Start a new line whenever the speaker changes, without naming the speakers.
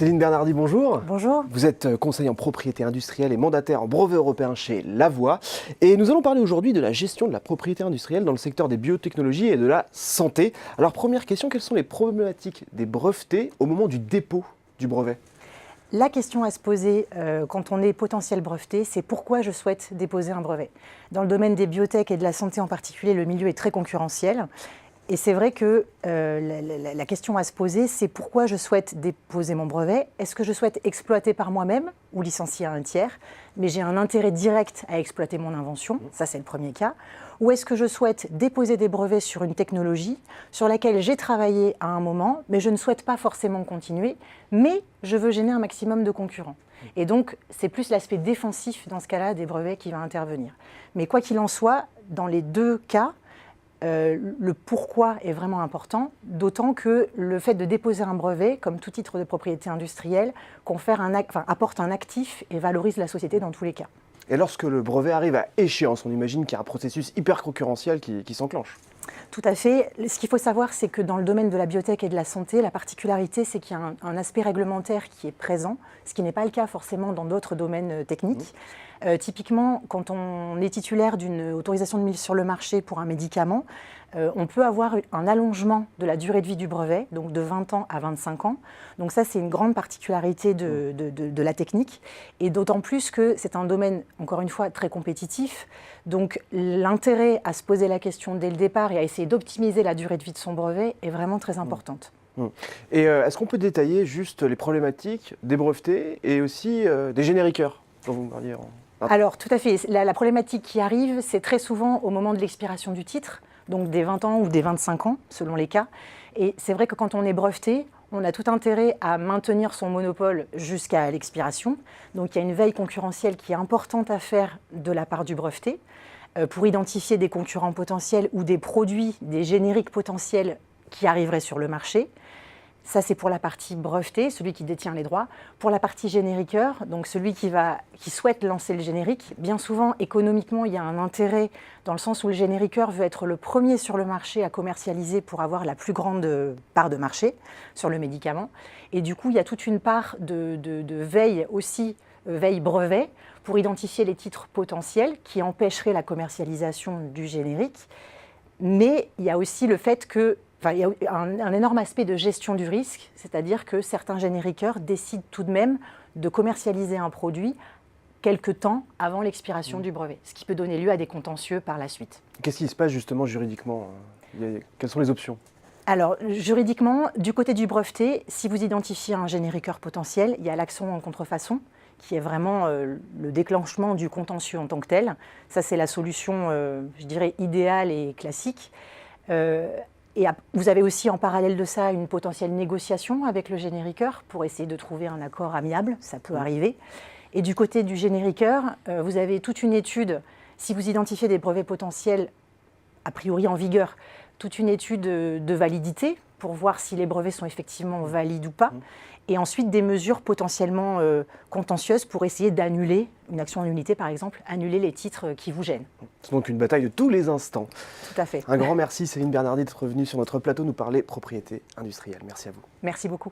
Céline Bernardi, bonjour.
Bonjour.
Vous êtes conseiller en propriété industrielle et mandataire en brevet européen chez Lavoie. Et nous allons parler aujourd'hui de la gestion de la propriété industrielle dans le secteur des biotechnologies et de la santé. Alors première question, quelles sont les problématiques des brevetés au moment du dépôt du brevet ?
La question à se poser quand on est potentiel breveté, c'est pourquoi je souhaite déposer un brevet. Dans le domaine des biotech et de la santé en particulier, le milieu est très concurrentiel. Et c'est vrai que la question à se poser, c'est pourquoi je souhaite déposer mon brevet. Est-ce que je souhaite exploiter par moi-même ou licencier à un tiers, mais j'ai un intérêt direct à exploiter mon invention, ça c'est le premier cas. Ou est-ce que je souhaite déposer des brevets sur une technologie sur laquelle j'ai travaillé à un moment, mais je ne souhaite pas forcément continuer, mais je veux gêner un maximum de concurrents. Et donc, c'est plus l'aspect défensif dans ce cas-là des brevets qui va intervenir. Mais quoi qu'il en soit, dans les deux cas, le pourquoi est vraiment important, d'autant que le fait de déposer un brevet, comme tout titre de propriété industrielle, apporte un actif et valorise la société dans tous les cas.
Et lorsque le brevet arrive à échéance, on imagine qu'il y a un processus hyper concurrentiel qui s'enclenche.
Tout à fait. Ce qu'il faut savoir, c'est que dans le domaine de la biotech et de la santé, la particularité, c'est qu'il y a un aspect réglementaire qui est présent, ce qui n'est pas le cas forcément dans d'autres domaines techniques. Typiquement, quand on est titulaire d'une autorisation de mise sur le marché pour un médicament, on peut avoir un allongement de la durée de vie du brevet, donc de 20 ans à 25 ans. Donc ça, c'est une grande particularité de la technique, et d'autant plus que c'est un domaine, encore une fois, très compétitif. Donc l'intérêt à se poser la question dès le départ et à essayer d'optimiser la durée de vie de son brevet est vraiment très importante.
Et est-ce qu'on peut détailler juste les problématiques des brevetés et aussi des génériqueurs dont vous me parliez
Alors, tout à fait. La problématique qui arrive, c'est très souvent au moment de l'expiration du titre, donc des 20 ans ou des 25 ans, selon les cas. Et c'est vrai que quand on est breveté, on a tout intérêt à maintenir son monopole jusqu'à l'expiration. Donc, il y a une veille concurrentielle qui est importante à faire de la part du breveté pour identifier des concurrents potentiels ou des produits, des génériques potentiels qui arriveraient sur le marché. Ça, c'est pour la partie brevetée, celui qui détient les droits. Pour la partie génériqueur, donc celui qui souhaite lancer le générique, bien souvent, économiquement, il y a un intérêt dans le sens où le génériqueur veut être le premier sur le marché à commercialiser pour avoir la plus grande part de marché sur le médicament. Et du coup, il y a toute une part de veille aussi, veille brevet, pour identifier les titres potentiels qui empêcheraient la commercialisation du générique. Mais il y a aussi le fait que il y a un énorme aspect de gestion du risque, c'est-à-dire que certains génériqueurs décident tout de même de commercialiser un produit quelque temps avant l'expiration du brevet, ce qui peut donner lieu à des contentieux par la suite.
Qu'est-ce qui se passe justement juridiquement ? Quelles sont les options ?
Alors, juridiquement, du côté du breveté, si vous identifiez un génériqueur potentiel, il y a l'action en contrefaçon, qui est vraiment le déclenchement du contentieux en tant que tel. Ça, c'est la solution, je dirais, idéale et classique. Et vous avez aussi en parallèle de ça une potentielle négociation avec le génériqueur pour essayer de trouver un accord amiable, ça peut arriver. Et du côté du génériqueur, vous avez toute une étude, si vous identifiez des brevets potentiels a priori en vigueur, toute une étude de validité pour voir si les brevets sont effectivement valides ou pas. Et ensuite des mesures potentiellement contentieuses pour essayer d'annuler, une action en nullité par exemple, annuler les titres qui vous gênent.
C'est donc une bataille de tous les instants.
Tout à fait.
Un grand merci Céline Bernardi d'être venue sur notre plateau nous parler propriété industrielle. Merci à vous.
Merci beaucoup.